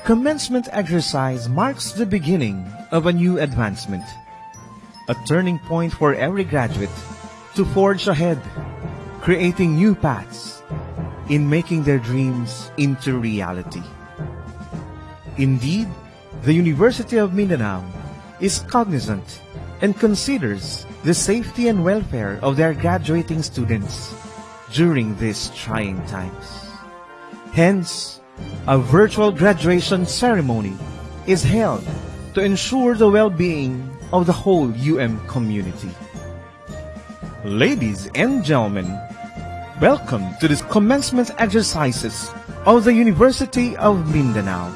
Commencement exercise marks the beginning of a new advancement, a turning point for every graduate to forge ahead, creating new paths in making their dreams into reality. Indeed, the University of Mindanao is cognizant and considers the safety and welfare of their graduating students during these trying times. Hence, a virtual graduation ceremony is held to ensure the well-being of the whole UM community. Ladies and gentlemen, welcome to the commencement exercises of the University of Mindanao.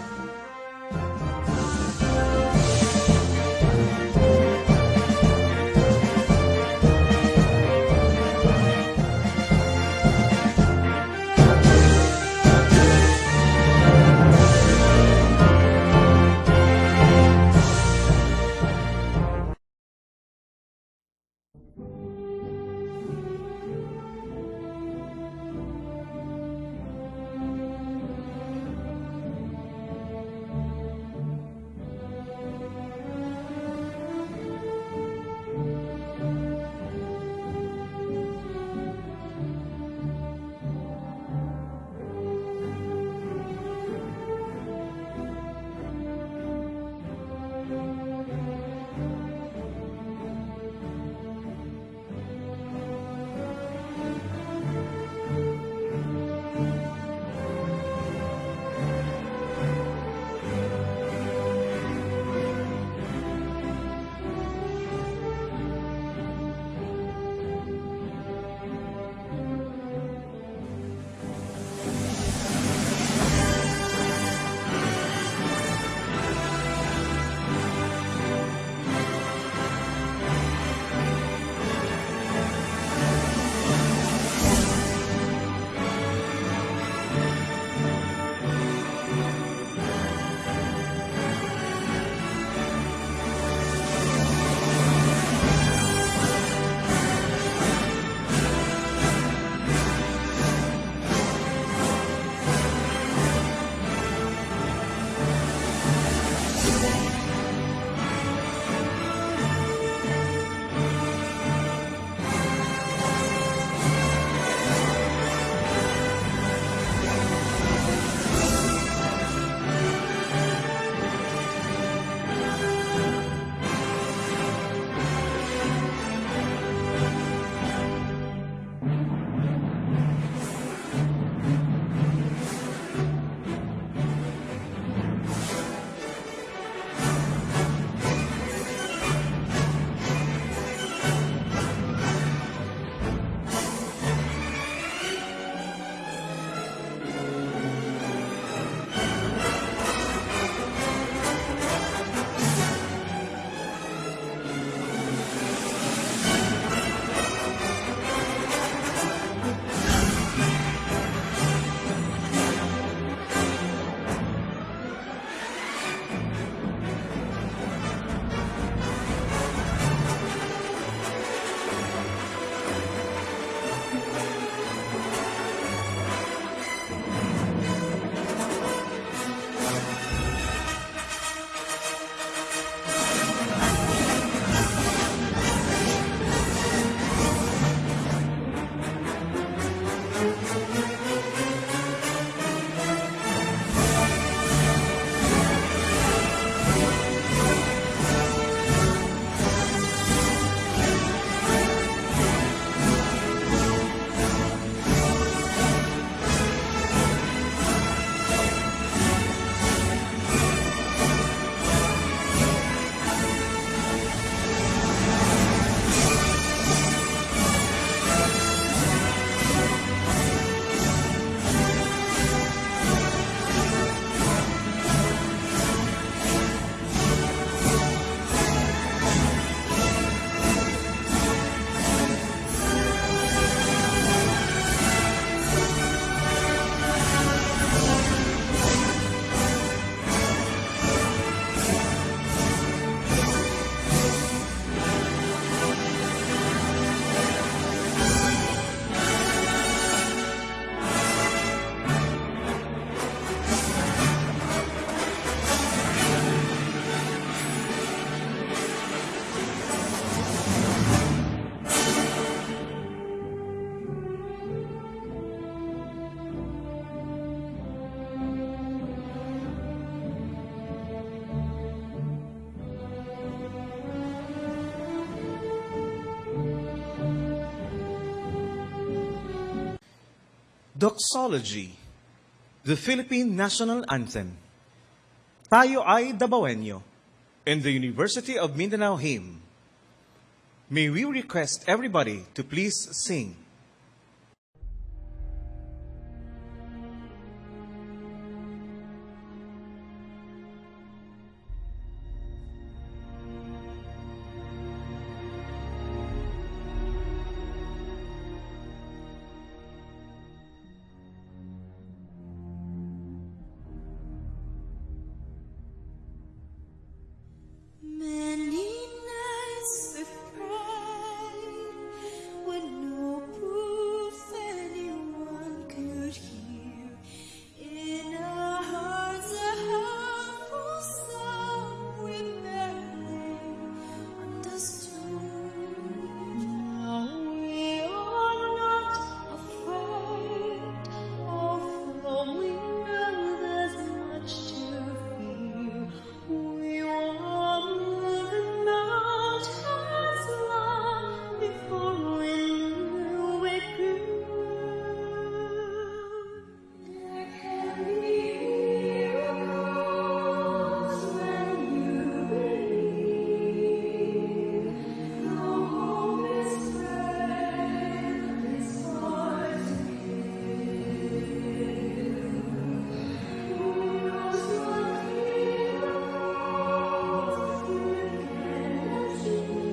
Doxology, the Philippine National Anthem. Tayo ay Dabawenyo, in the University of Mindanao hymn. May we request everybody to please sing. Many nights I've cried when no proof anyone could hear. In our hearts a harmful song we barely understood. Now we are not afraid, although we know there's much to fear. We walk the mountains long before we knew it grew. There can be miracles when you believe. Though hope is frail, it's hard to give. Who knows what miracles you can achieve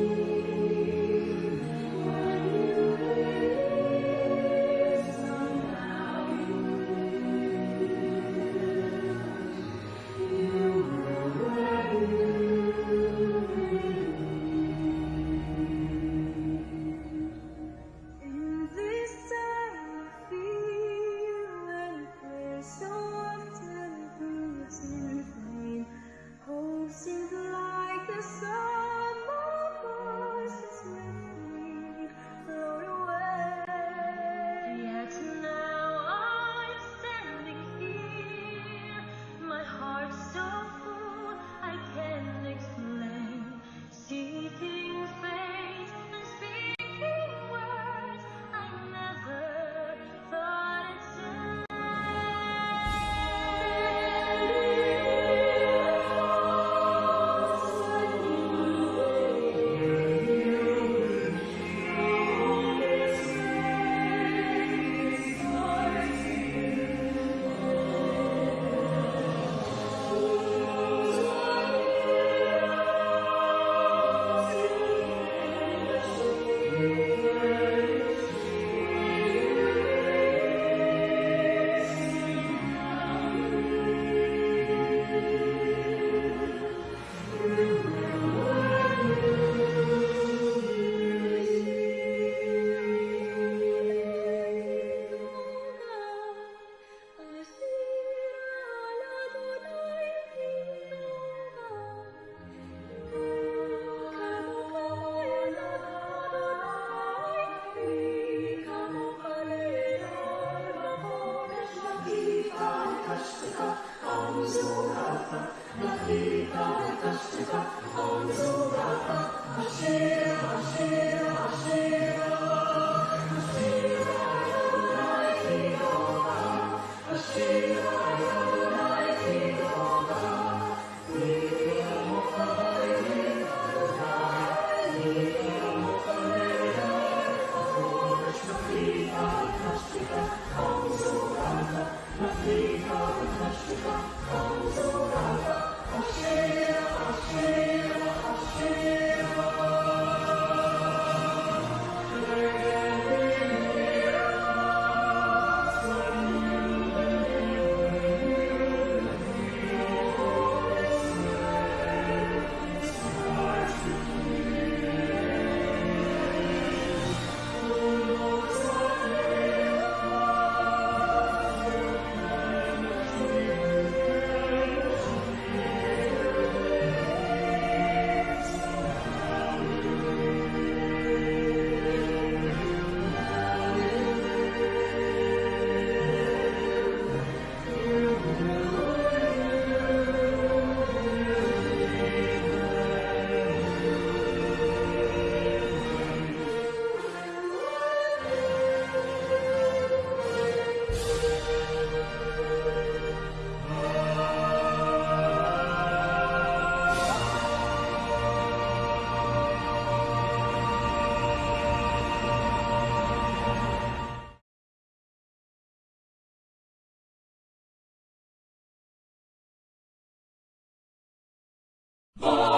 when you believe somehow you in this time of fear when prayer so often proves in vain, hope seems like the summer voices lifting, float away. Yet now I'm standing here, my heart so full I can't explain, seeking faith and speaking words I never thought I'd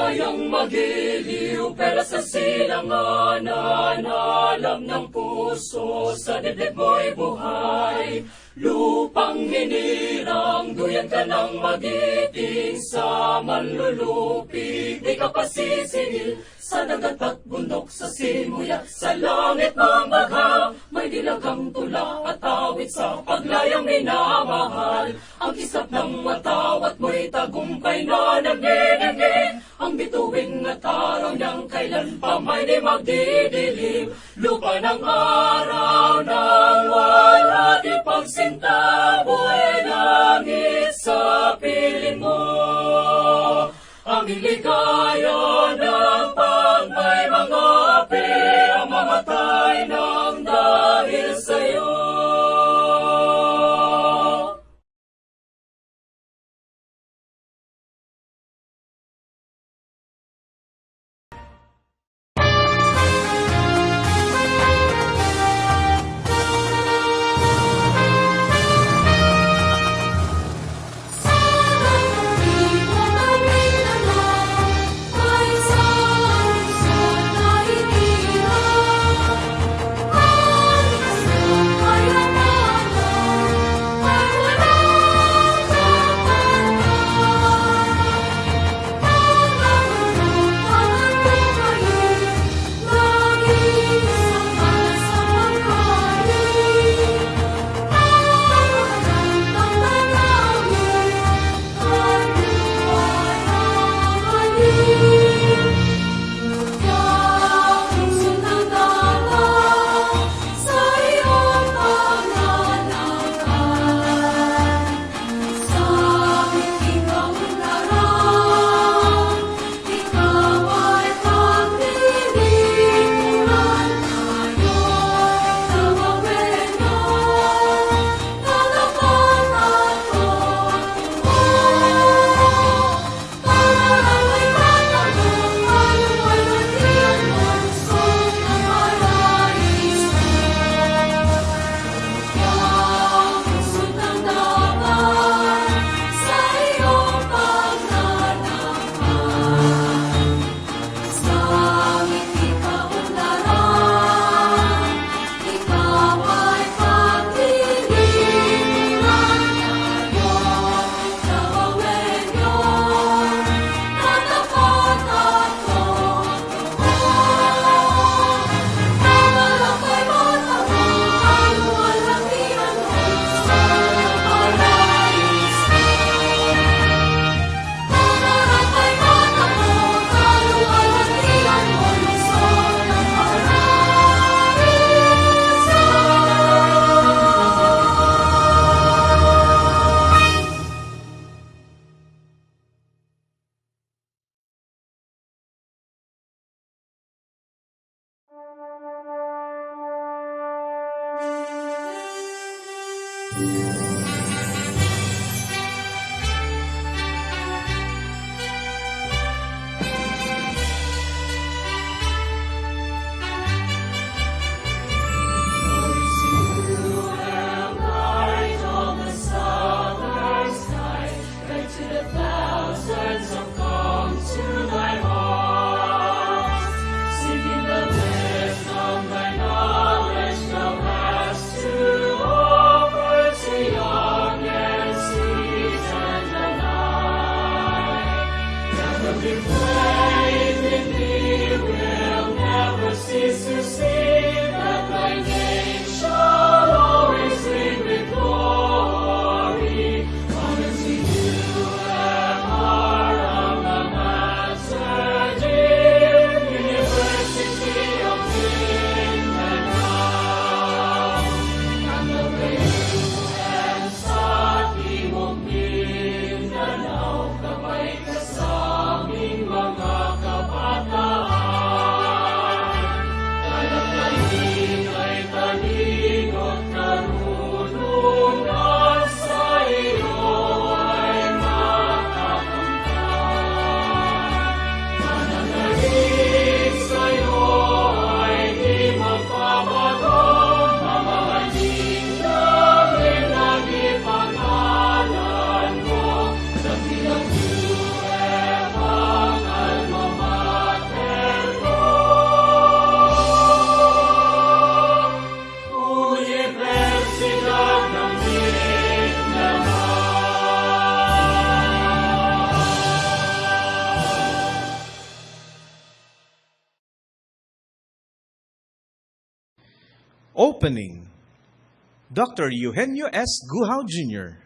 kayang magiliw, pero sa silanganan, alam ng puso, sa dibdib mo'y buhay. Lupang hinirang, duyan ka ng magiting, sa manlulupig, di ka pasisingil. Sa dagat at bundok, sa simuya, sa langit ng bagha, may dilagang tula at awit sa paglayang minamahal. Ang kisap ng matawat mo'y tagumpay na nagdidingin, ang bituin at araw niyang kailan pa may di magdidilim. Lupa ng araw ng wala di pagsinta, buhay langit sa piling mo. Ang iligaya ng pag may mga api, ang mamatay ng dahil sa'yo. Sa Opening, Dr. Eugenio S. Guhao Jr.,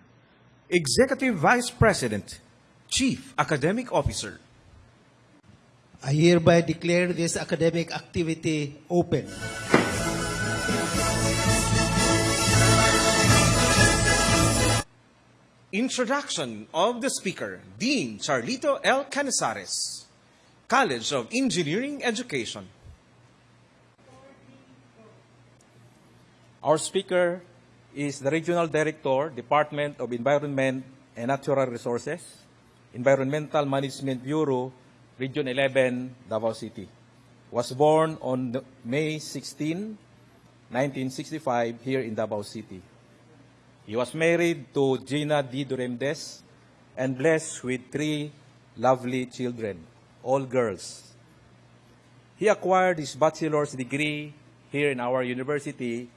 Executive Vice President, Chief Academic Officer. I hereby declare this academic activity open. Introduction of the speaker, Dean Charlito L. Canizares, College of Engineering Education. Our speaker is the Regional Director, Department of Environment and Natural Resources, Environmental Management Bureau, Region 11, Davao City. Was born on May 16, 1965 here in Davao City. He was married to Gina D. Duremdes and blessed with 3 lovely children, all girls. He acquired his bachelor's degree here in our university,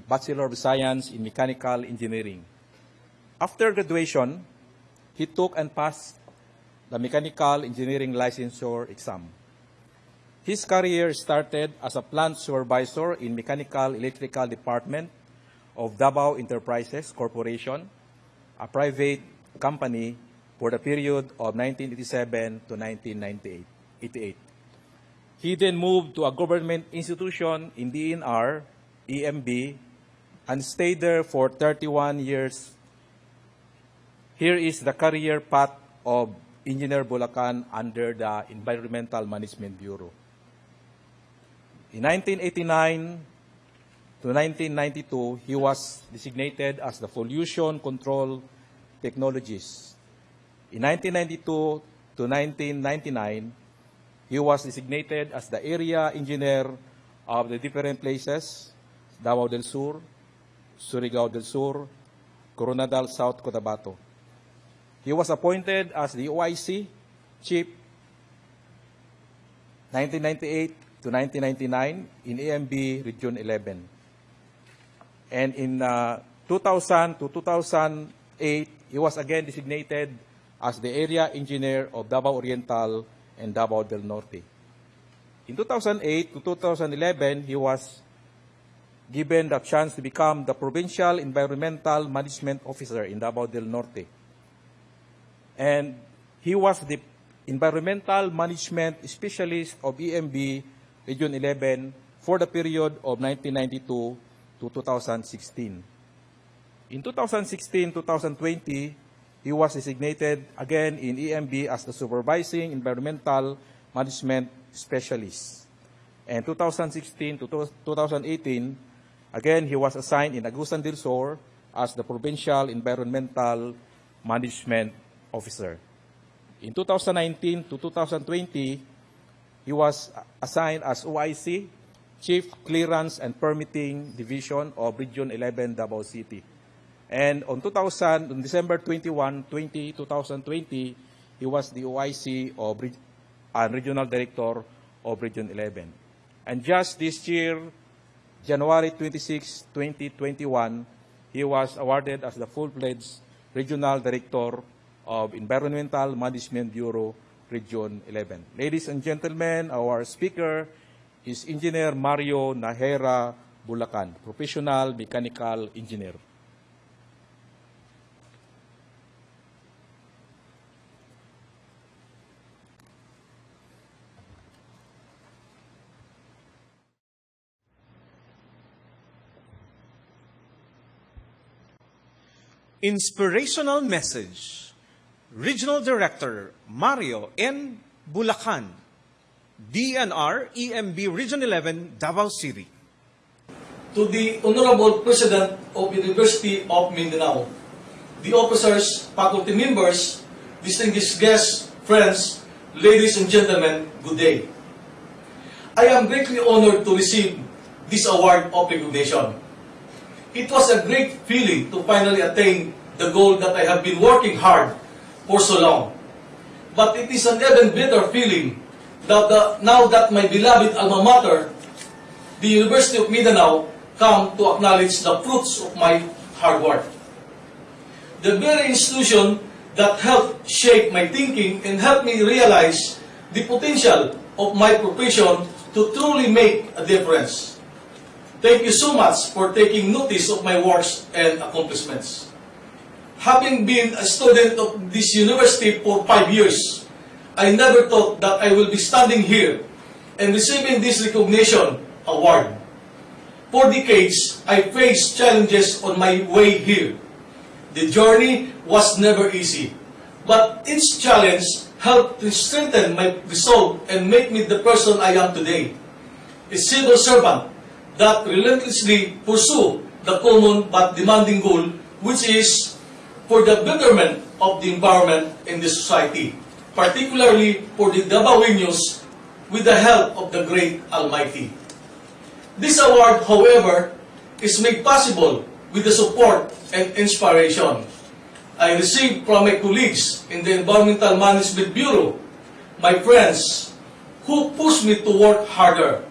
Bachelor of Science in Mechanical Engineering. After graduation, he took and passed the Mechanical Engineering Licensure exam. His career started as a plant supervisor in Mechanical Electrical Department of Davao Enterprises Corporation, a private company for the period of 1987 to 1988. He then moved to a government institution in DNR, EMB, and stayed there for 31 years. Here is the career path of Engineer Bulacan under the Environmental Management Bureau. In 1989 to 1992, he was designated as the Pollution Control Technologist. In 1992 to 1999, he was designated as the Area Engineer of the different places, Davao del Sur, Surigao del Sur, Coronadal, South Cotabato. He was appointed as the OIC Chief 1998 to 1999 in AMB Region 11. And in 2000 to 2008, he was again designated as the Area Engineer of Davao Oriental and Davao del Norte. In 2008 to 2011, he was given the chance to become the Provincial Environmental Management Officer in Davao del Norte. And he was the Environmental Management Specialist of EMB Region 11 for the period of 1992 to 2016. In 2016-2020, he was designated again in EMB as the Supervising Environmental Management Specialist. And 2016 to 2018, again, he was assigned in Agusan del Sur as the Provincial Environmental Management Officer. In 2019 to 2020, he was assigned as OIC, Chief Clearance and Permitting Division of Region 11, Davao City. And on December 21, 2020, he was the OIC of and Regional Director of Region 11. And just this year, January 26, 2021, he was awarded as the full-fledged Regional Director of Environmental Management Bureau, Region 11. Ladies and gentlemen, our speaker is Engineer Mario Nahera Bulacan, Professional Mechanical Engineer. Inspirational message, Regional Director Mario N. Bulacan, DNR EMB Region 11, Davao City. To the Honorable President of University of Mindanao, the officers, faculty members, distinguished guests, friends, ladies and gentlemen, good day. I am greatly honored to receive this award of recognition. It was a great feeling to finally attain the goal that I have been working hard for so long. But it is an even better feeling that now that my beloved alma mater, the University of Mindanao, come to acknowledge the fruits of my hard work. The very institution that helped shape my thinking and helped me realize the potential of my profession to truly make a difference. Thank you so much for taking notice of my works and accomplishments. Having been a student of this university for 5 years, I never thought that I will be standing here and receiving this recognition award. For decades, I faced challenges on my way here. The journey was never easy, but each challenge helped to strengthen my resolve and make me the person I am today. A civil servant that relentlessly pursue the common but demanding goal, which is for the betterment of the environment in the society, particularly for the Dabaweños with the help of the great Almighty. This award, however, is made possible with the support and inspiration I received from my colleagues in the Environmental Management Bureau, my friends, who pushed me to work harder,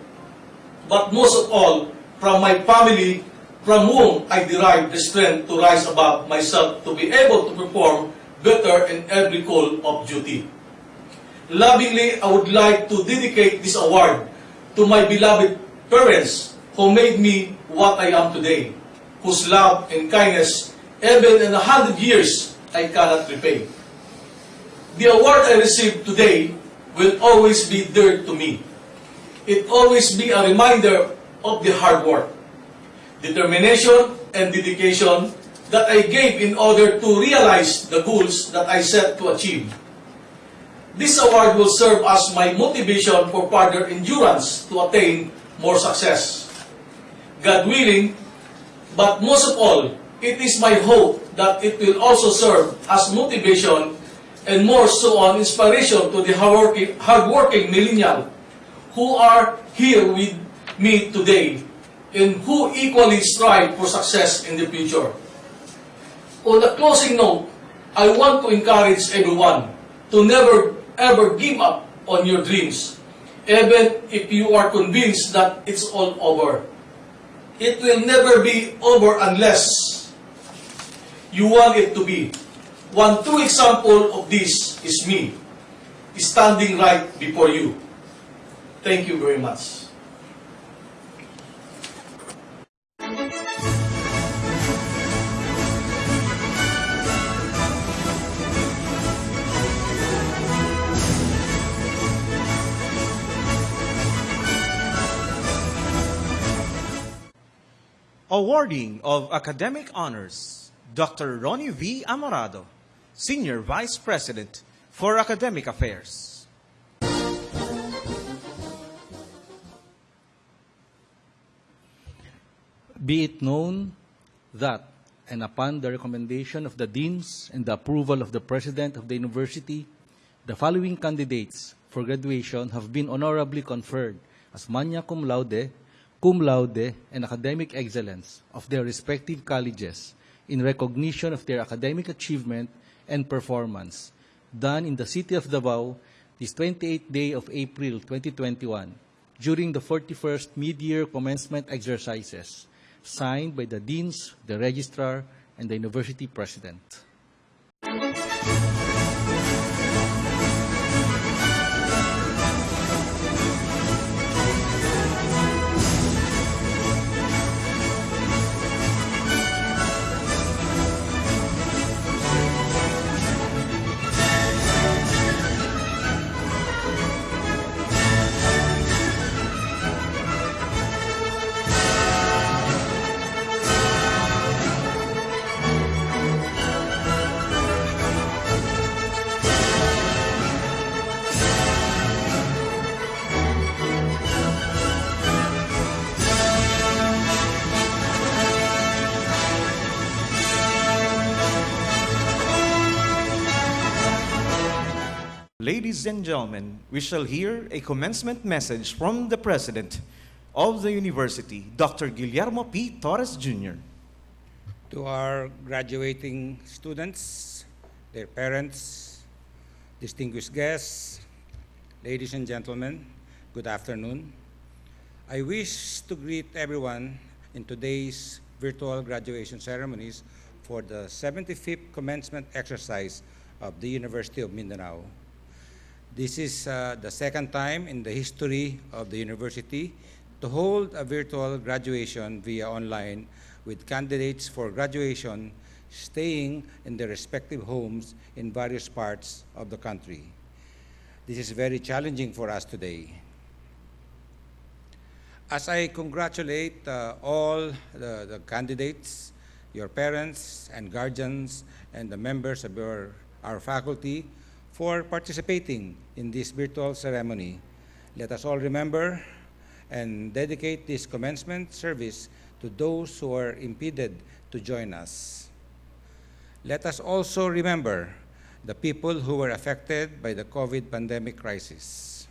but most of all, from my family, from whom I derived the strength to rise above myself to be able to perform better in every call of duty. Lovingly, I would like to dedicate this award to my beloved parents who made me what I am today, whose love and kindness, even in 100 years, I cannot repay. The award I received today will always be dear to me. It always be a reminder of the hard work, determination, and dedication that I gave in order to realize the goals that I set to achieve. This award will serve as my motivation for further endurance to attain more success. God willing, but most of all, it is my hope that it will also serve as motivation and more so an inspiration to the hardworking millennial who are here with me today and who equally strive for success in the future. On a closing note, I want to encourage everyone to never ever give up on your dreams, even if you are convinced that it's all over. It will never be over unless you want it to be. One true example of this is me, standing right before you. Thank you very much. Awarding of Academic Honors, Dr. Ronnie V. Amorado, Senior Vice President for Academic Affairs. Be it known that, and upon the recommendation of the deans and the approval of the president of the university, the following candidates for graduation have been honorably conferred as magna cum laude, and academic excellence of their respective colleges in recognition of their academic achievement and performance, done in the city of Davao this 28th day of April 2021 during the 41st mid-year commencement exercises, signed by the deans, the registrar, and the university president. Ladies and gentlemen, we shall hear a commencement message from the President of the University, Dr. Guillermo P. Torres Jr. To our graduating students, their parents, distinguished guests, ladies and gentlemen, good afternoon. I wish to greet everyone in today's virtual graduation ceremonies for the 75th commencement exercise of the University of Mindanao. This is the second time in the history of the university to hold a virtual graduation via online with candidates for graduation staying in their respective homes in various parts of the country. This is very challenging for us today. As I congratulate all the candidates, your parents and guardians, and the members of our faculty for participating in this virtual ceremony, let us all remember and dedicate this commencement service to those who are impeded to join us. Let us also remember the people who were affected by the COVID pandemic crisis.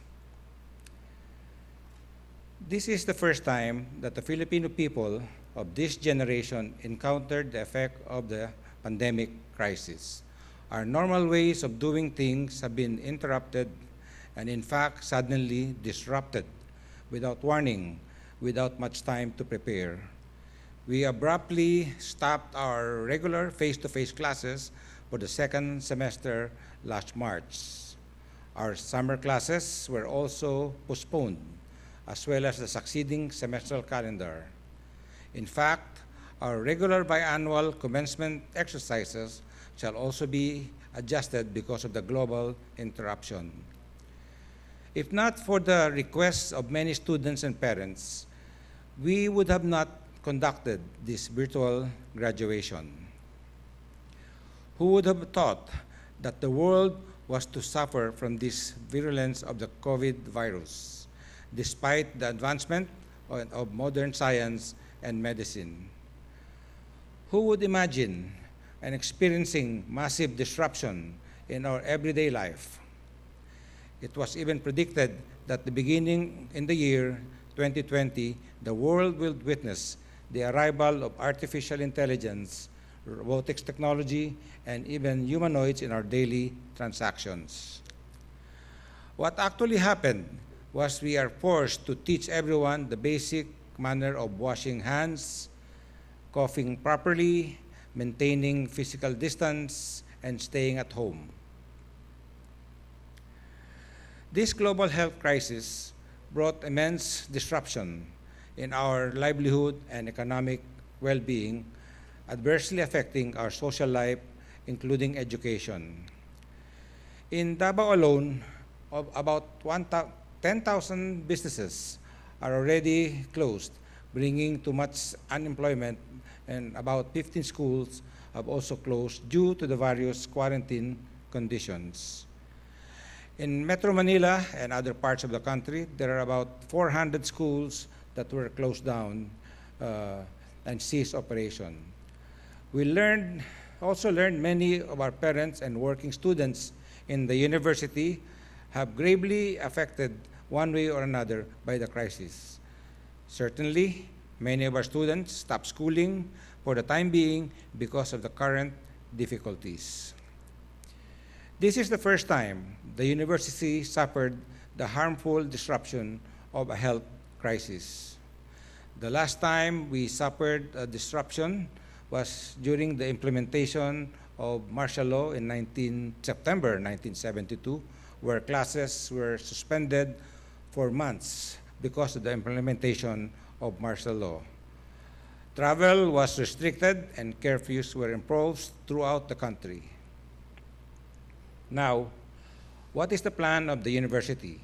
This is the first time that the Filipino people of this generation encountered the effect of the pandemic crisis. Our normal ways of doing things have been interrupted and in fact suddenly disrupted without warning, without much time to prepare. We abruptly stopped our regular face-to-face classes for the second semester last March. Our summer classes were also postponed, as well as the succeeding semestral calendar. In fact, our regular biannual commencement exercises shall also be adjusted because of the global interruption. If not for the requests of many students and parents, we would have not conducted this virtual graduation. Who would have thought that the world was to suffer from this virulence of the COVID virus, despite the advancement of modern science and medicine? Who would imagine and experiencing massive disruption in our everyday life? It was even predicted that the beginning in the year 2020, the world will witness the arrival of artificial intelligence, robotics technology, and even humanoids in our daily transactions. What actually happened was we are forced to teach everyone the basic manner of washing hands, coughing properly, maintaining physical distance, and staying at home. This global health crisis brought immense disruption in our livelihood and economic well-being, adversely affecting our social life, including education. In Davao alone, about 10,000 businesses are already closed, bringing too much unemployment, and about 15 schools have also closed due to the various quarantine conditions. In Metro Manila and other parts of the country, there are about 400 schools that were closed down and ceased operation. We also learned many of our parents and working students in the university have gravely affected one way or another by the crisis. Certainly, many of our students stopped schooling for the time being because of the current difficulties. This is the first time the university suffered the harmful disruption of a health crisis. The last time we suffered a disruption was during the implementation of martial law in September 1972, where classes were suspended for months because of the implementation of martial law. Travel was restricted and curfews were imposed throughout the country. Now, what is the plan of the university?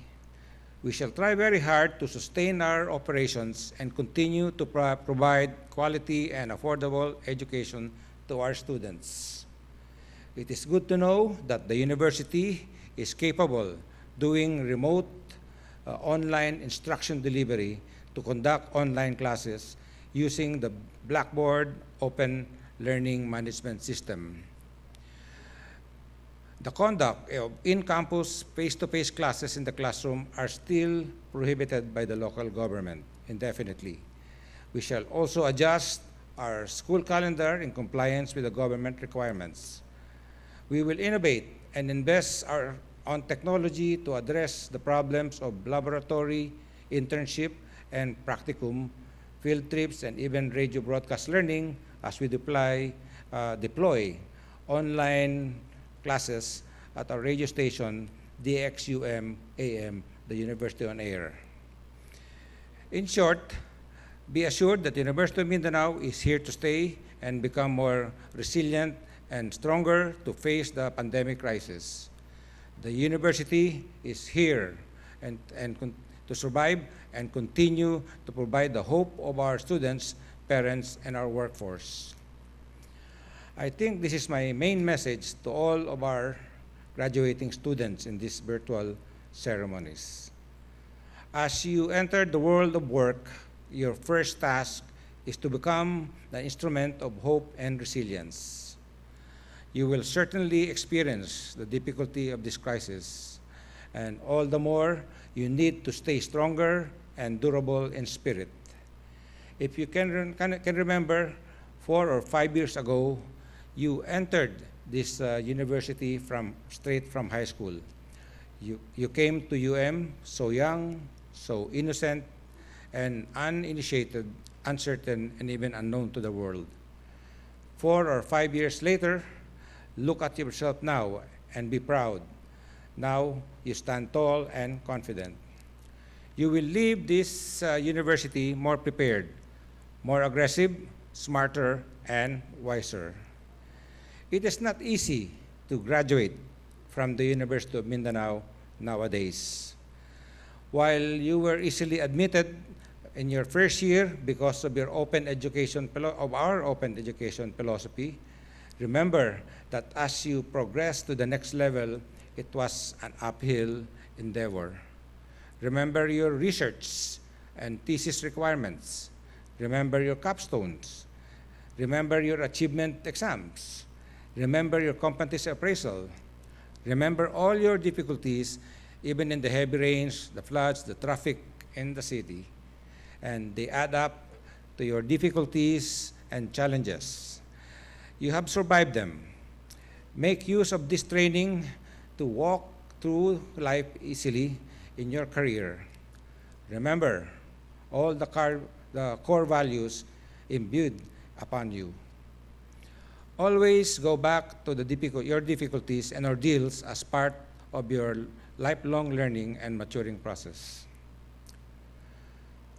We shall try very hard to sustain our operations and continue to provide quality and affordable education to our students. It is good to know that the university is capable doing remote online instruction delivery to conduct online classes using the Blackboard Open Learning Management System. The conduct of in-campus face-to-face classes in the classroom are still prohibited by the local government indefinitely. We shall also adjust our school calendar in compliance with the government requirements. We will innovate and invest on technology to address the problems of laboratory, internship, and practicum, field trips, and even radio broadcast learning as we deploy online classes at our radio station, DXUM AM, the University on Air. In short, be assured that the University of Mindanao is here to stay and become more resilient and stronger to face the pandemic crisis. The university is here to survive and continue to provide the hope of our students, parents, and our workforce. I think this is my main message to all of our graduating students in these virtual ceremonies. As you enter the world of work, your first task is to become the instrument of hope and resilience. You will certainly experience the difficulty of this crisis, and all the more you need to stay stronger and durable in spirit. If you can remember, 4 or 5 years ago, you entered this university straight from high school. You came to UM so young, so innocent, and uninitiated, uncertain, and even unknown to the world. 4 or 5 years later, look at yourself now and be proud. Now you stand tall and confident. You will leave this university more prepared, more aggressive, smarter, and wiser. It is not easy to graduate from the University of Mindanao nowadays. While you were easily admitted in your first year because of our open education philosophy, remember that as you progress to the next level, it was an uphill endeavor. Remember your research and thesis requirements. Remember your capstones. Remember your achievement exams. Remember your competency appraisal. Remember all your difficulties, even in the heavy rains, the floods, the traffic in the city. And they add up to your difficulties and challenges. You have survived them. Make use of this training to walk through life easily in your career. Remember all the core values imbued upon you. Always go back to your difficulties and ordeals as part of your lifelong learning and maturing process.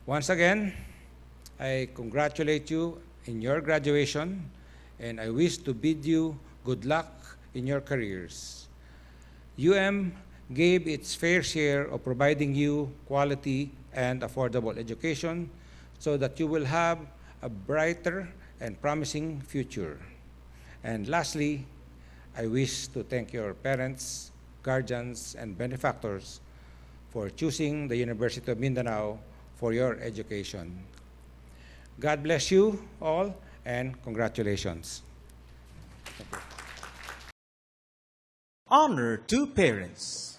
Once again, I congratulate you in your graduation, and I wish to bid you good luck in your careers. UM gave its fair share of providing you quality and affordable education so that you will have a brighter and promising future. And lastly, I wish to thank your parents, guardians, and benefactors for choosing the University of Mindanao for your education. God bless you all, and congratulations. Thank you. Honor to parents.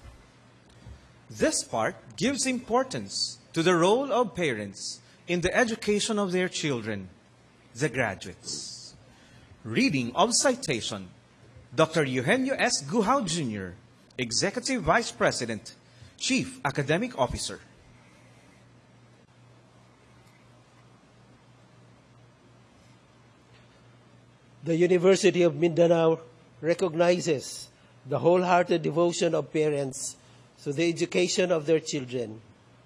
This part gives importance to the role of parents in the education of their children, the graduates. Reading of citation, Dr. Eugenio S. Guhao Jr., Executive Vice President, Chief Academic Officer. The University of Mindanao recognizes the wholehearted devotion of parents to the education of their children,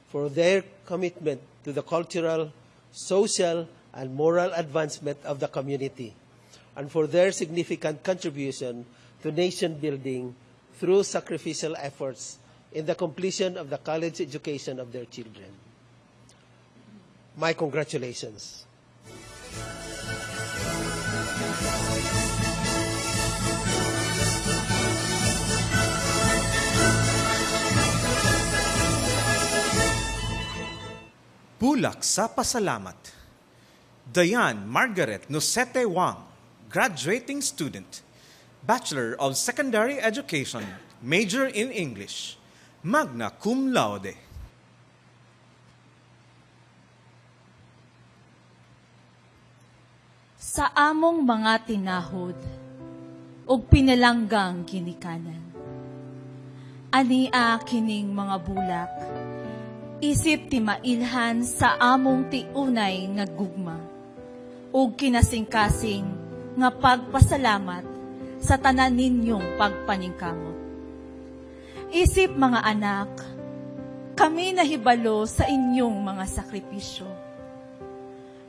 for their commitment to the cultural, social, and moral advancement of the community, and for their significant contribution to nation building through sacrificial efforts in the completion of the college education of their children. My congratulations. Bulak sa pasalamat. Dayan Margaret Nocete Wang, graduating student, Bachelor of Secondary Education, major in English, magna cum laude. Sa among mga tinahod, ug pinalanggang ginikanan. Ania kining mga bulak, isip ti mailhan sa among tiunay nga gugma, ug kinasing-kasing nga pagpasalamat sa tanan ninyong pagpaningkamot. Isip mga anak, kami nahibalo sa inyong mga sakripisyo,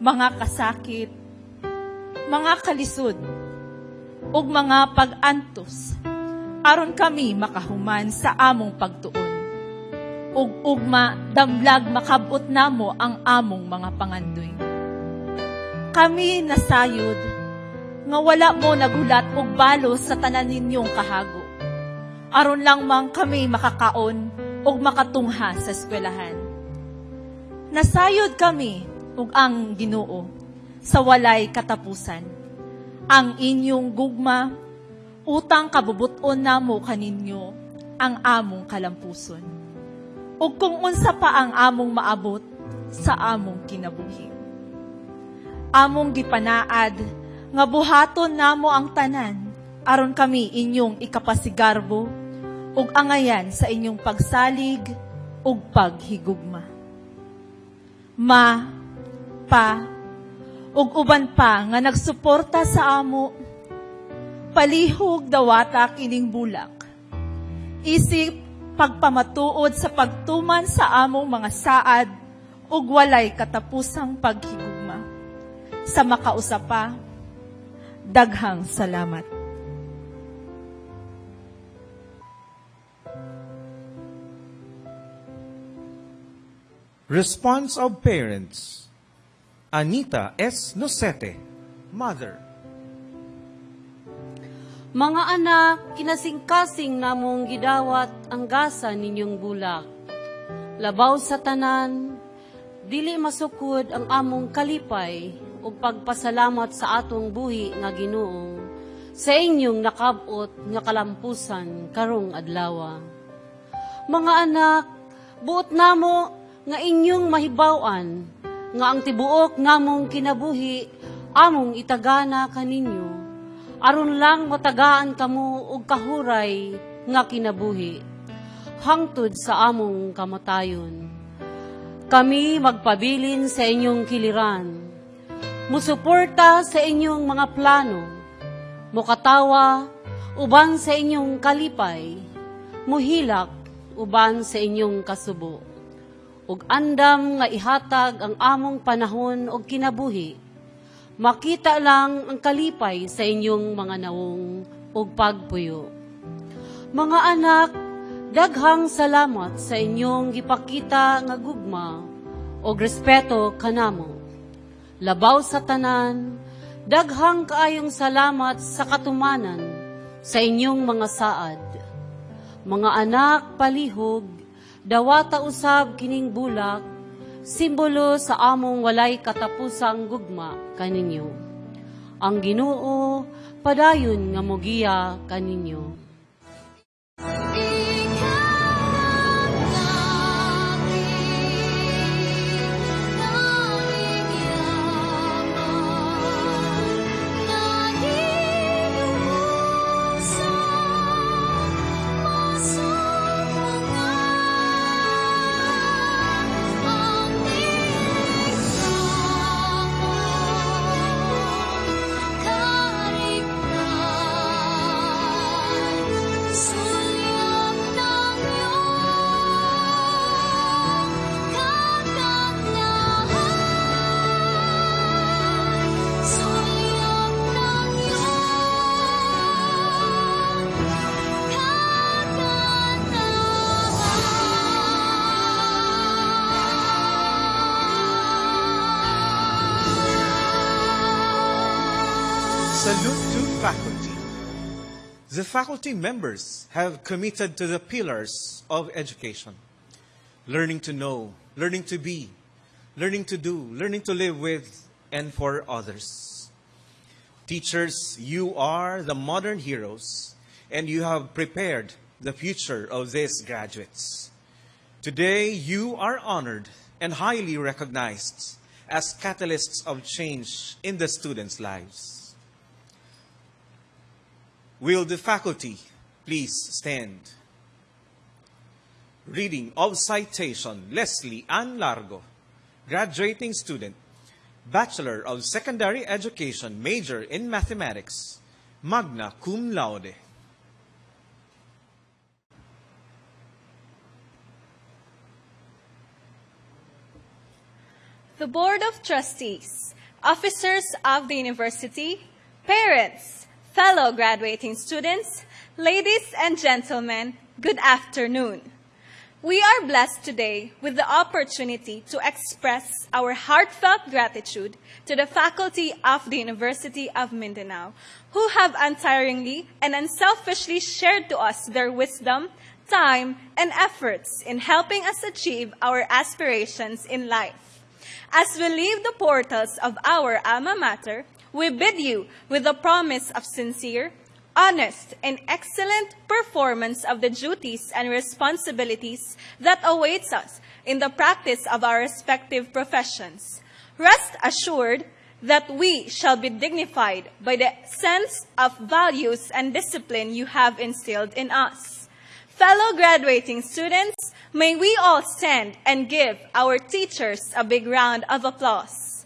mga kasakit, mga kalisod, ug mga pag-antos, aron kami makahuman sa among pagtuon, ug ugma damlag makabot namo ang among mga pangandoy. Kami nasayod, nga wala mo nagulat og balo sa tanan ninyong kahago, aron lang mang kami makakaon ug makatungha sa eskwelahan. Nasayod kami ug ang Ginoo sa walay katapusan. Ang inyong gugma, utang kabubuton namo kaninyo ang among kalampuson. Ug kung unsa pa ang among maabot sa among kinabuhi. Among gipanaad nga buhaton namo ang tanan aron kami inyong ikapasigarbo ug angayan sa inyong pagsalig ug paghigugma. Ma, pa, ug uban pa nga nagsuporta sa amo, palihog dawata kining bulak. Isip pagpamatuod sa pagtuman sa among mga saad ug walay katapusang paghigugma. Sa makausapa, daghang salamat. Response of Parents. Anita S. Nocete, Mother. Mga anak, kinasing-kasing namong gidawat ang gasa ninyong bulak. Labaw sa tanan, dili masukod ang among kalipay ug pagpasalamat sa atong buhi nga Ginoo sa inyong nakabot nga kalampusan karong adlaw. Mga anak, buot namo nga inyong mahibaw-an nga ang tibuok ngamong kinabuhi among itagana kaninyo aron lang matagaan kamo og kahuray nga kinabuhi hangtod sa among kamatayon. Kami magpabilin sa inyong kiliran, musuporta sa inyong mga plano, mukatawa uban sa inyong kalipay, muhilak uban sa inyong kasubo, ug andam nga ihatag ang among panahon og kinabuhi, makita lang ang kalipay sa inyong mga nawong ug pagpuyo. Mga anak, daghang salamat sa inyong gipakita nga gugma ug respeto kanamo. Labaw sa tanan, daghang kaayong salamat sa katumanan sa inyong mga saad. Mga anak, palihog, dawata usab kining bulak, simbolo sa among walay katapusang gugma kaninyo. Ang Ginoo padayon nga mogiya kaninyo. Salute to faculty. The faculty members have committed to the pillars of education. Learning to know, learning to be, learning to do, learning to live with and for others. Teachers, you are the modern heroes, and you have prepared the future of these graduates. Today, you are honored and highly recognized as catalysts of change in the students' lives. Will the faculty please stand? Reading of citation, Leslie Ann Largo, graduating student, Bachelor of Secondary Education, major in Mathematics, magna cum laude. the Board of Trustees, officers of the university, parents, fellow graduating students, ladies and gentlemen, good afternoon. We are blessed today with the opportunity to express our heartfelt gratitude to the faculty of the University of Mindanao, who have untiringly and unselfishly shared to us their wisdom, time, and efforts in helping us achieve our aspirations in life. As we leave the portals of our alma mater, we bid you with the promise of sincere, honest, and excellent performance of the duties and responsibilities that awaits us in the practice of our respective professions. Rest assured that we shall be dignified by the sense of values and discipline you have instilled in us. Fellow graduating students, may we all stand and give our teachers a big round of applause.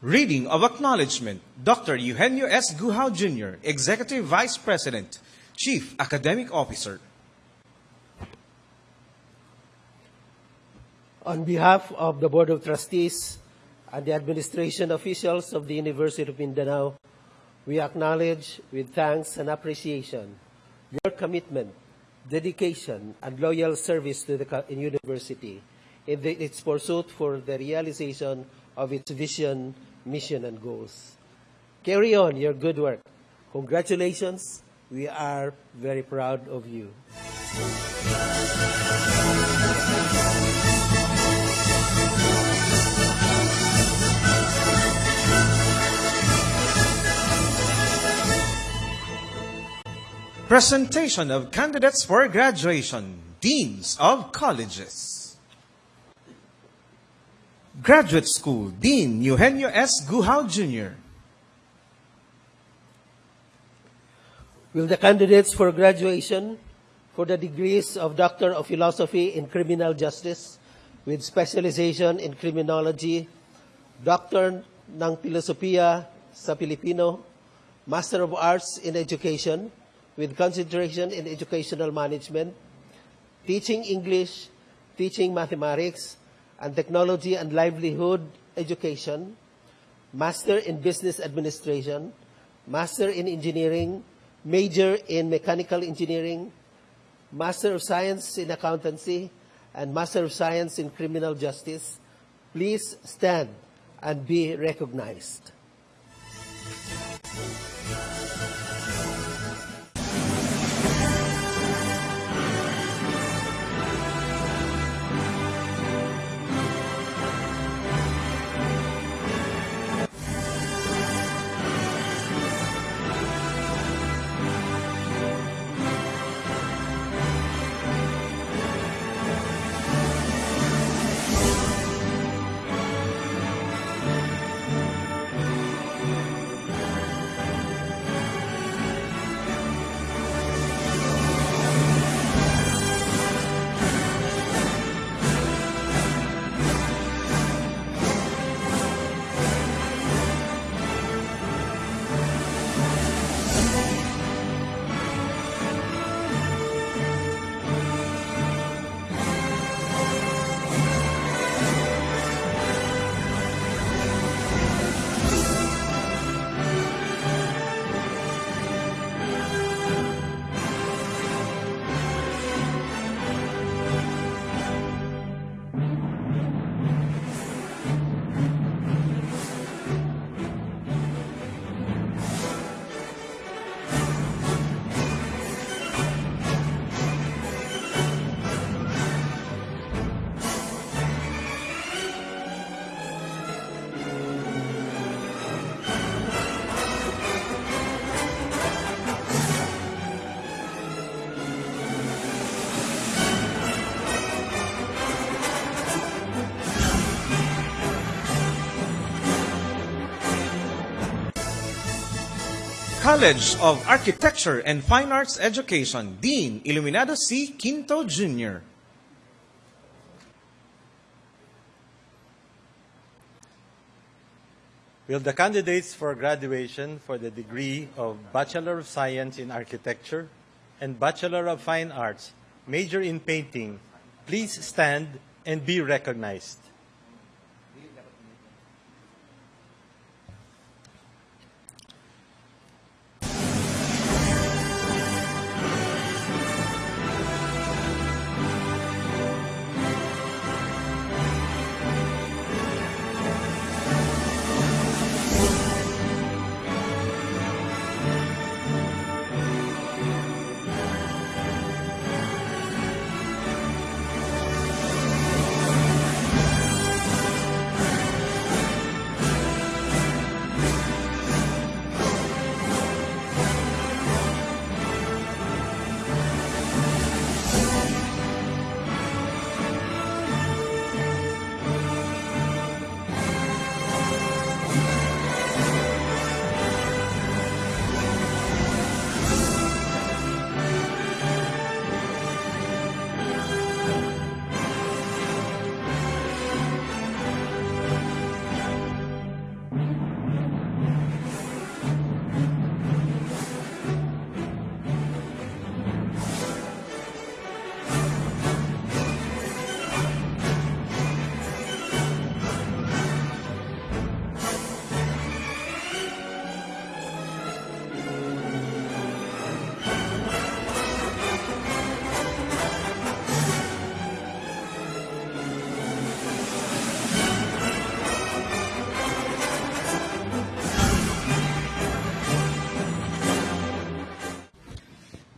Reading of Acknowledgement, Dr. Eugenio S. Guhao Jr., Executive Vice President, Chief Academic Officer. On behalf of the Board of Trustees and the administration officials of the University of Mindanao, we acknowledge with thanks and appreciation your commitment, dedication, and loyal service to the university in its pursuit for the realization of its vision, mission, and goals. Carry on your good work. Congratulations. We are very proud of you. Presentation of candidates for graduation, Deans of Colleges. Graduate School, Dean Eugenio S. Guhao Jr. Will the candidates for graduation for the degrees of Doctor of Philosophy in Criminal Justice with specialization in Criminology, Doctor ng Filosofiya sa Pilipino, Master of Arts in Education with concentration in Educational Management, Teaching English, Teaching Mathematics, and Technology and Livelihood Education, Master in Business Administration, Master in Engineering, Major in Mechanical Engineering, Master of Science in Accountancy, and Master of Science in Criminal Justice, please stand and be recognized. College of Architecture and Fine Arts Education, Dean Iluminado C. Quinto Jr. Will the candidates for graduation for the degree of Bachelor of Science in Architecture, and Bachelor of Fine Arts, major in painting, please stand and be recognized.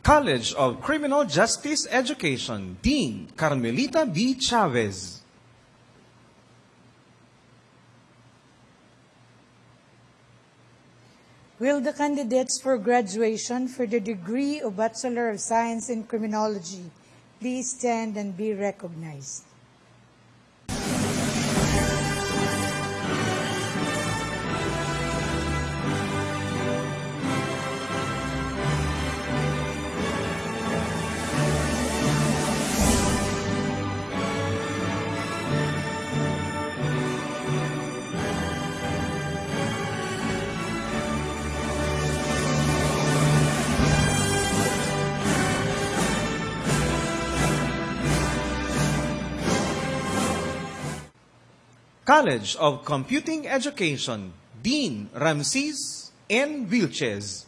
College of Criminal Justice Education, Dean Carmelita B. Chavez. Will the candidates for graduation for the degree of Bachelor of Science in Criminology please stand and be recognized? College of Computing Education, Dean Ramses N. Vilches.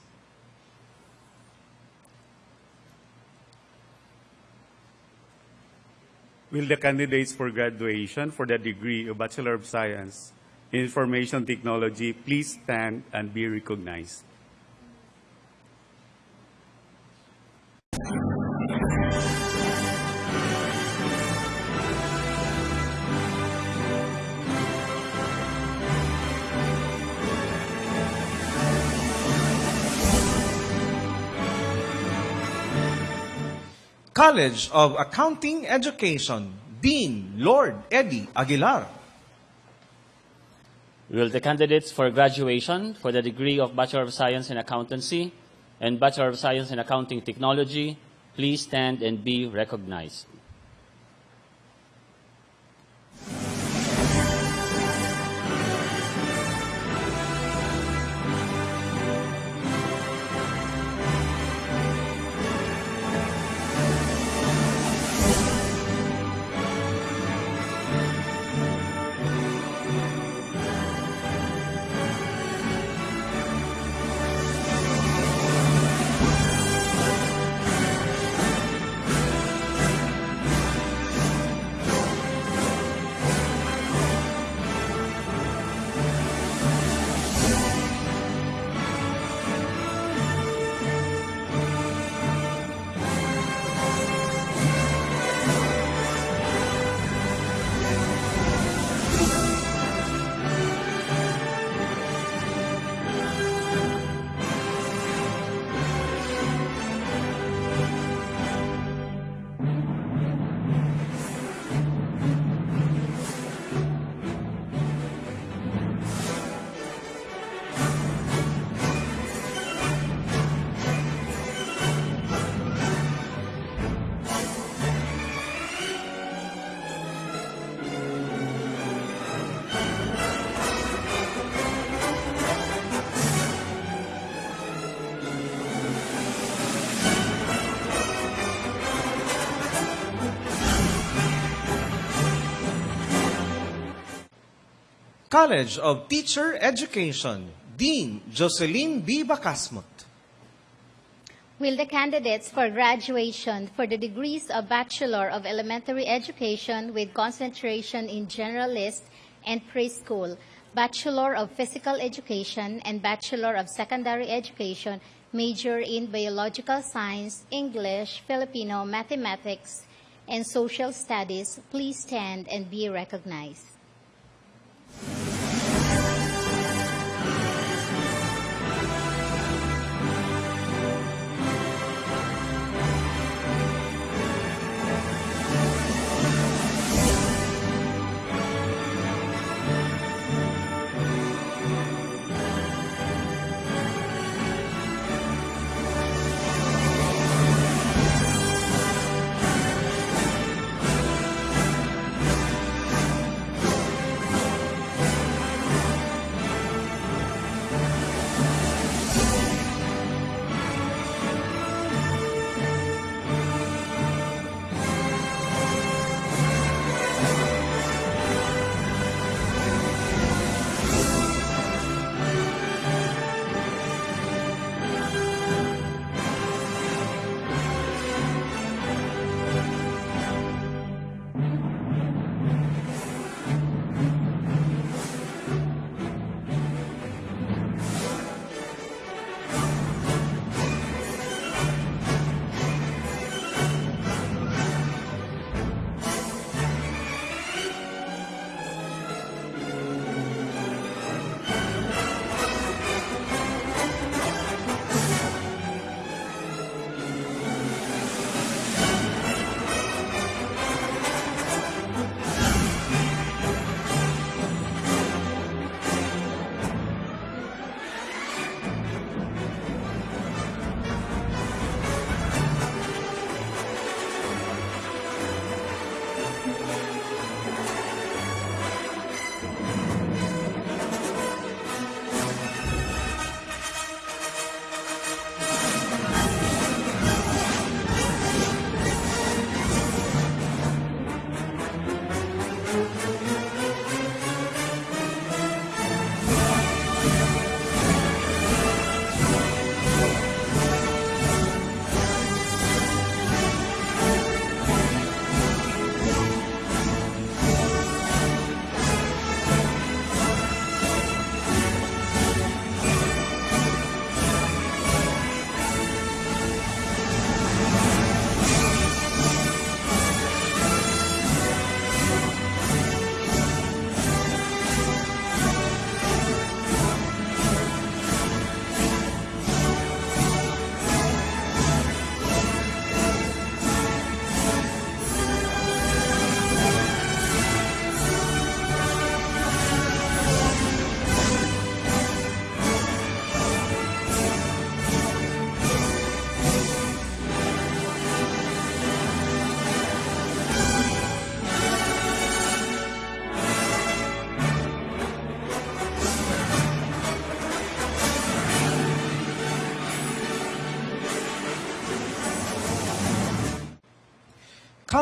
Will the candidates for graduation for the degree of Bachelor of Science in Information Technology please stand and be recognized? College of Accounting Education, Dean Lord Eddie Aguilar. Will the candidates for graduation for the degree of Bachelor of Science in Accountancy and Bachelor of Science in Accounting Technology please stand and be recognized? College of Teacher Education, Dean Jocelyn B. Bacasmut. Will the candidates for graduation for the degrees of Bachelor of Elementary Education with concentration in Generalist and Preschool, Bachelor of Physical Education, and Bachelor of Secondary Education major in Biological Science, English, Filipino, Mathematics, and Social Studies, please stand and be recognized.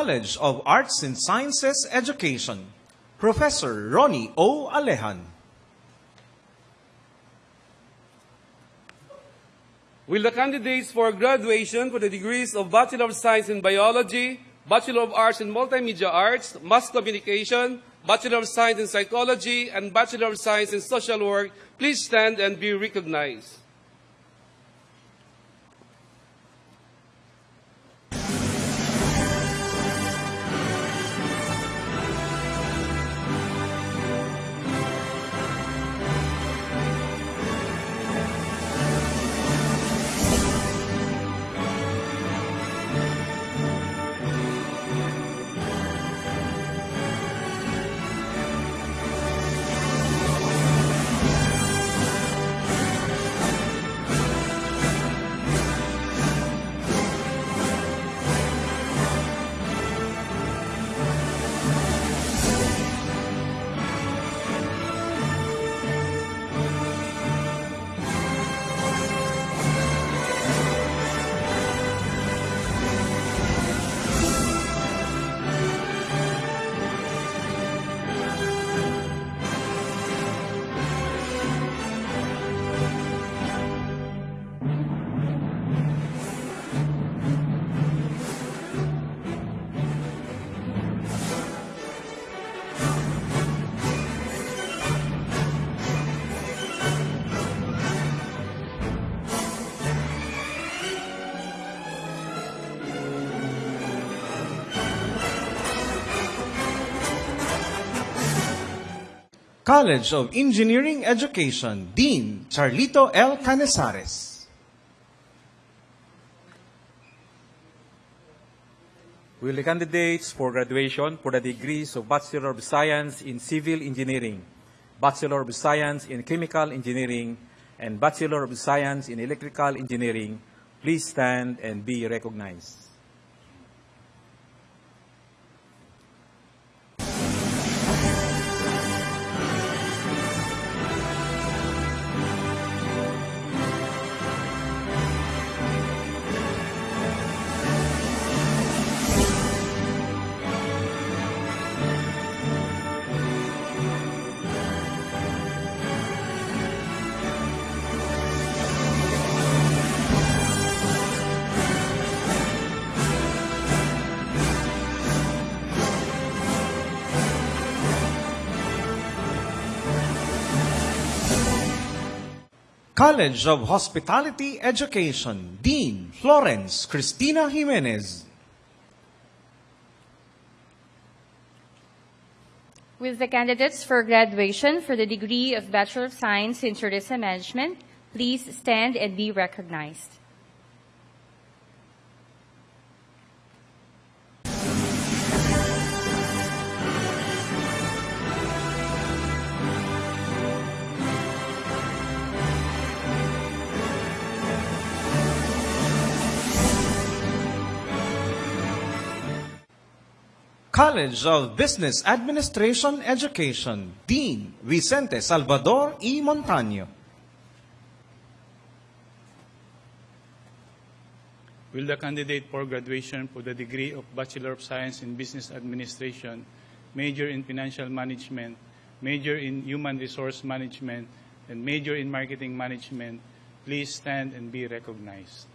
College of Arts and Sciences Education, Professor Ronnie O. Alejan. Will the candidates for graduation for the degrees of Bachelor of Science in Biology, Bachelor of Arts in Multimedia Arts, Mass Communication, Bachelor of Science in Psychology, and Bachelor of Science in Social Work please stand and be recognized? College of Engineering Education, Dean Charlito L. Canesares. Will the candidates for graduation for the degrees of Bachelor of Science in Civil Engineering, Bachelor of Science in Chemical Engineering, and Bachelor of Science in Electrical Engineering please stand and be recognized? College of Hospitality Education, Dean Florence Cristina Jimenez. Will the candidates for graduation for the degree of Bachelor of Science in Tourism Management please stand and be recognized? College of Business Administration Education, Dean Vicente Salvador E. Montaño. Will the candidate for graduation for the degree of Bachelor of Science in Business Administration, major in Financial Management, major in Human Resource Management, and major in Marketing Management please stand and be recognized?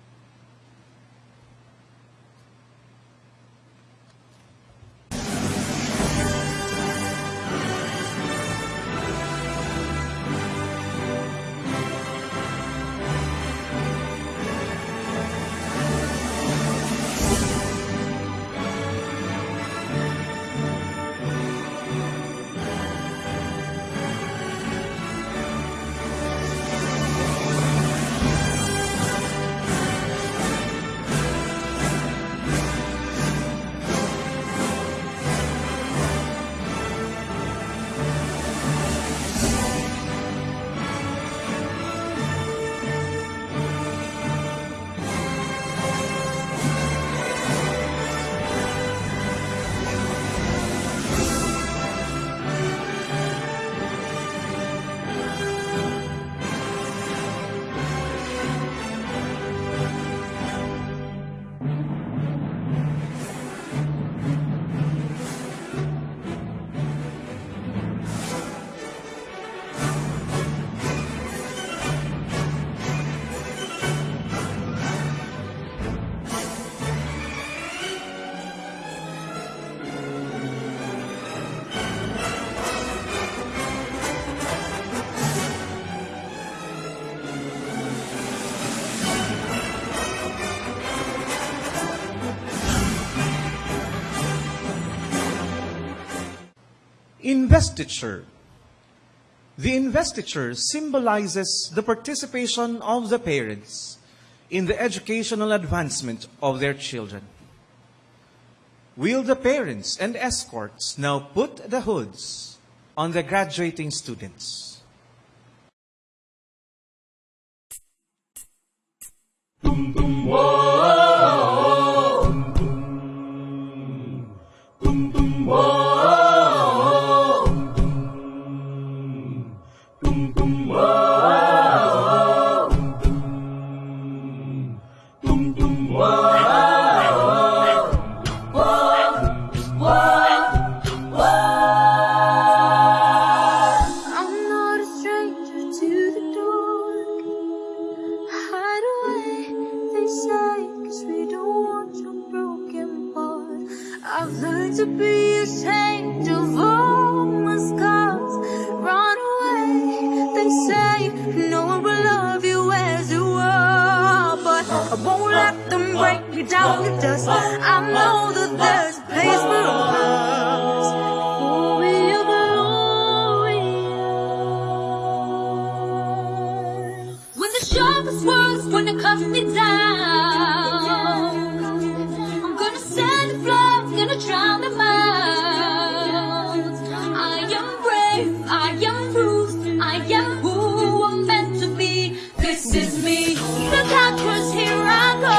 Investiture. The investiture symbolizes the participation of the parents in the educational advancement of their children. Will the parents and escorts now put the hoods on the graduating students? sharpest words wanna cut me down. I'm gonna send the flood, gonna drown them out. I am brave, I am bruised, I am who I'm meant to be. This is me, the conquerors, here I go.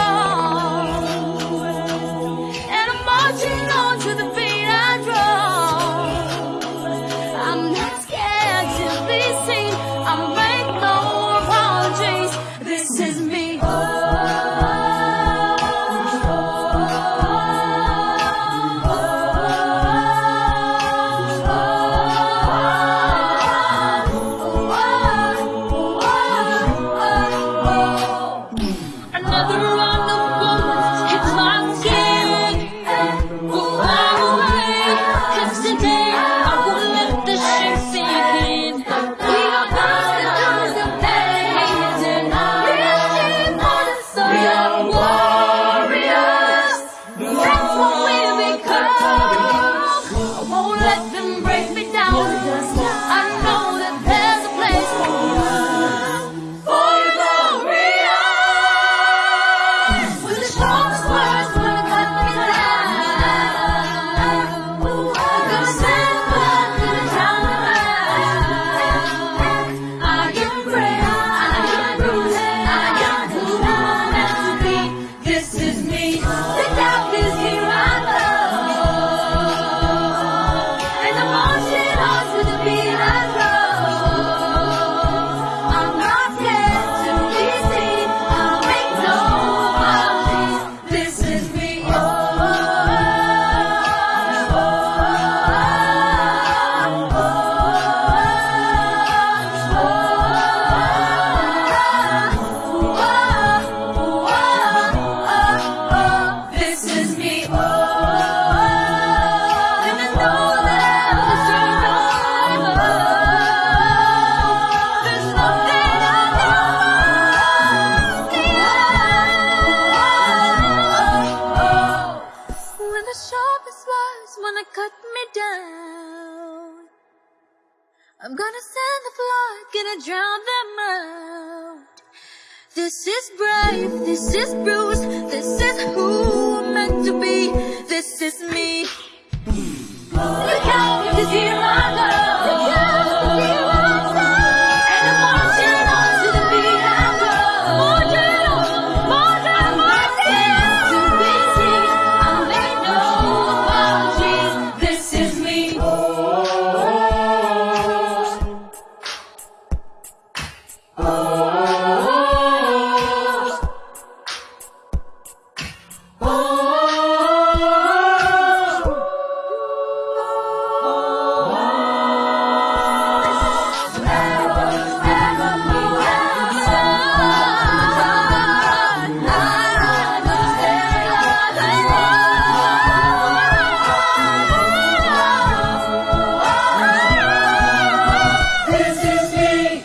And I'm marching on to the beat I drum. I'm not scared to be seen, I make no apologies. This is me. Another round of bullets hits my skin. Cause today I won't let the shit sink in. We are those dedicated. We are warriors. That's what we become. I won't let them break me down. I know that there's a place for glorious. With the strongest words wanna cut me down. Gonna stand up, gonna drown them out. I am brave, I am bruised, I am who I'm meant to be. This is me. The doubt is here I go. And I'm marching on to the beat I drum. I'm not scared to be seen. I'll make no apologies. This is me. This is me. And I know that I deserve no more. There's nothing I know. When the sharpest words wanna cut me down, I'm gonna send the flood, gonna drown them out. This is brave, this is bruised, this is who I'm meant to be. This is me. Look out, 'cause here I go. And I'm marching on to the beat I drum. I'm not scared to be seen. I'll make no apologies. This is me. This is me.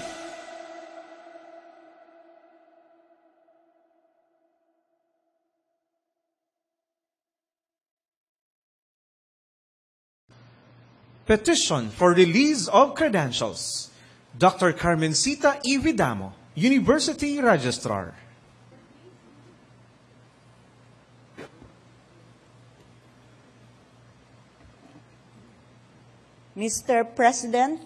Petition for release of credentials. Dr. Carmencita E. Vidamo, University Registrar. Mr. President,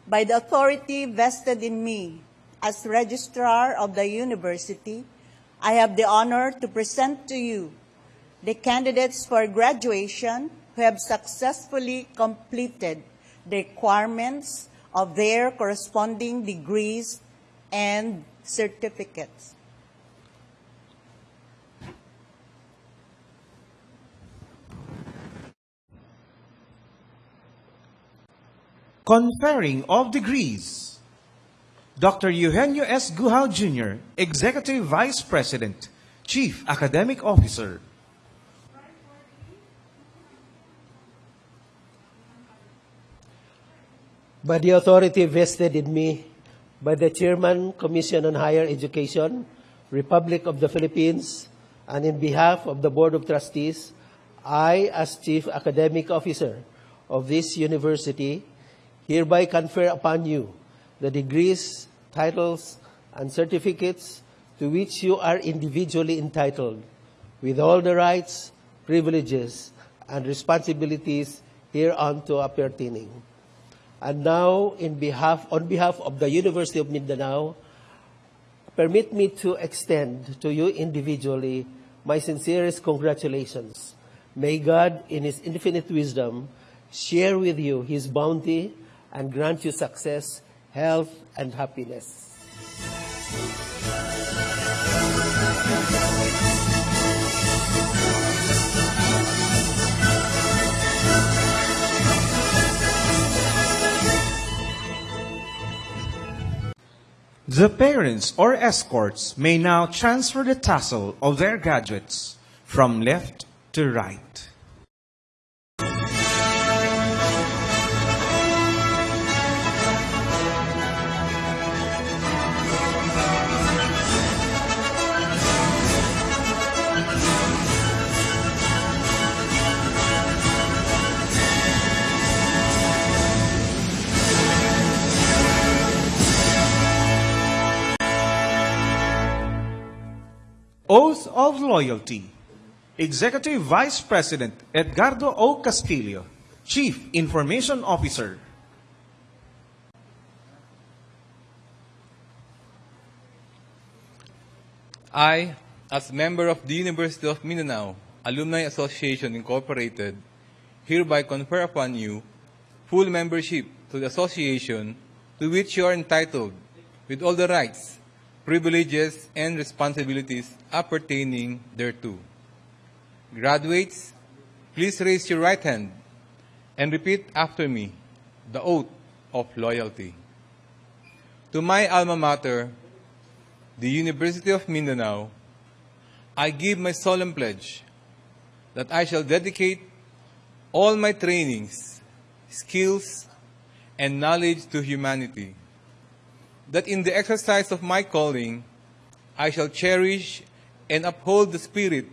by the authority vested in me as Registrar of the University, I have the honor to present to you the candidates for graduation who have successfully completed the requirements of their corresponding degrees and certificates. Conferring of degrees. Dr. Eugenio S. Guhao Jr., Executive Vice President, Chief Academic Officer. By the authority vested in me by the Chairman, Commission on Higher Education, Republic of the Philippines, and in behalf of the Board of Trustees, I, as Chief Academic Officer of this university, hereby confer upon you the degrees, titles, and certificates to which you are individually entitled, with all the rights, privileges, and responsibilities hereunto appertaining. And now, on behalf of the University of Mindanao, permit me to extend to you individually my sincerest congratulations. May God, in His infinite wisdom, share with you His bounty and grant you success, health, and happiness. The parents or escorts may now transfer the tassel of their graduates from left to right. Oath of Loyalty. Executive Vice President Edgardo O. Castillo, Chief Information Officer. I, as member of the University of Mindanao Alumni Association Incorporated, hereby confer upon you full membership to the association to which you are entitled with all the rights, privileges, and responsibilities appertaining thereto. Graduates, please raise your right hand and repeat after me the oath of loyalty. To my alma mater, the University of Mindanao, I give my solemn pledge that I shall dedicate all my trainings, skills, and knowledge to humanity, that in the exercise of my calling, I shall cherish and uphold the spirit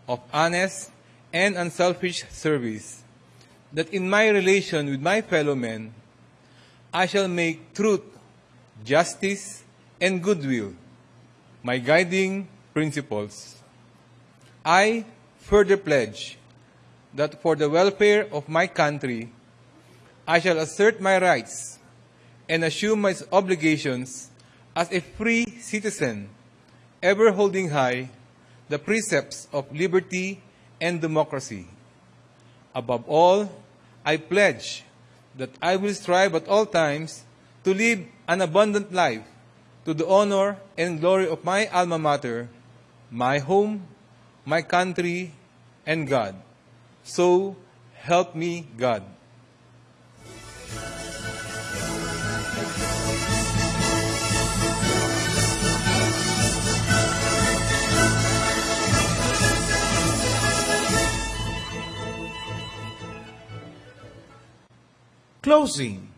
of honest and unselfish service, that in my relation with my fellow men, I shall make truth, justice, and goodwill my guiding principles. I further pledge that for the welfare of my country, I shall assert my rights and assume my obligations as a free citizen, ever holding high the precepts of liberty and democracy. Above all, I pledge that I will strive at all times to live an abundant life to the honor and glory of my alma mater, my home, my country, and God. So help me God. Closing.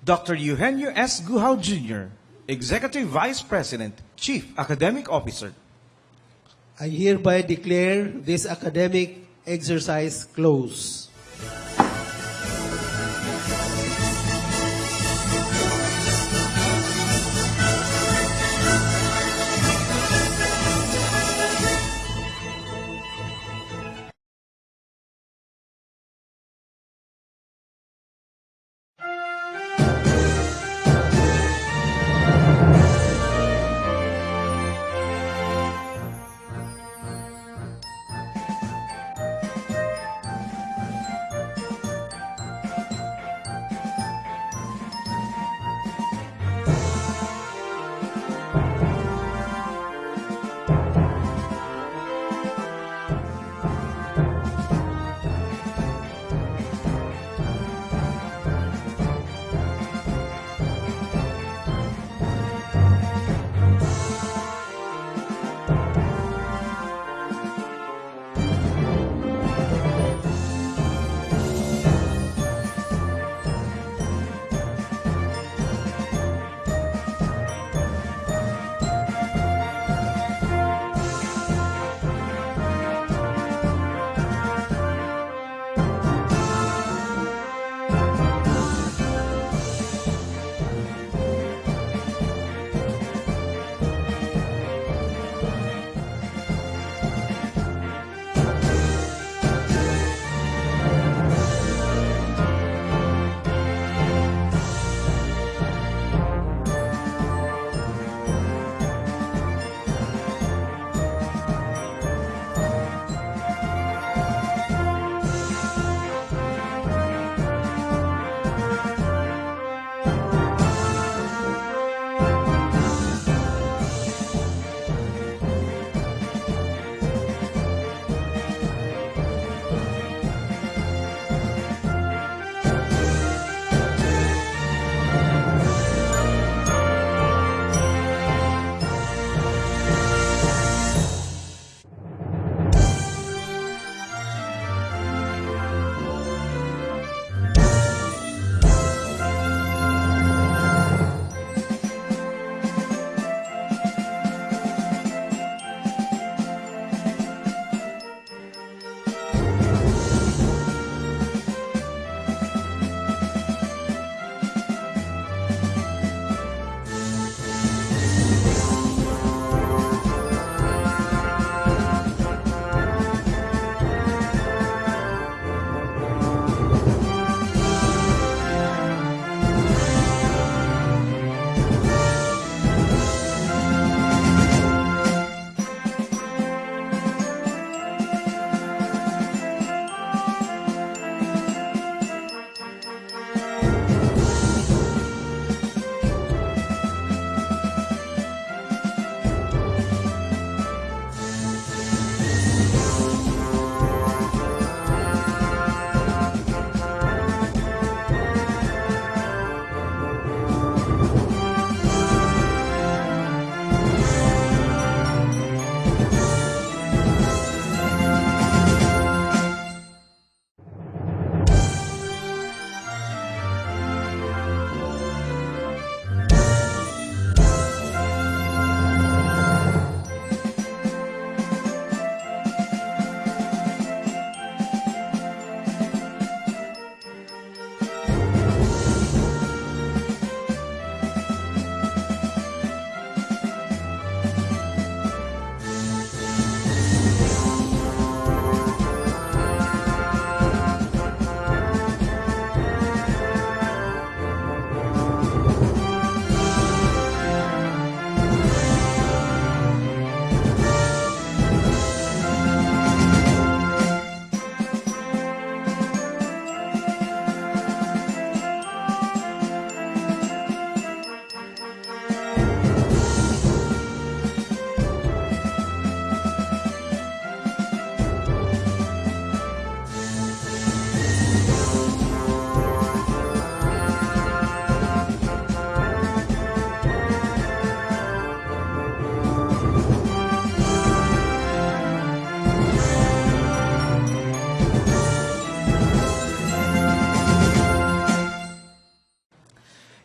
Dr. Eugenio S. Guhao Jr., Executive Vice President, Chief Academic Officer. I hereby declare this academic exercise closed.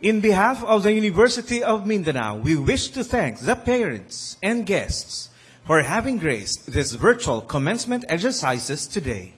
In behalf of the University of Mindanao, we wish to thank the parents and guests for having graced these virtual commencement exercises today.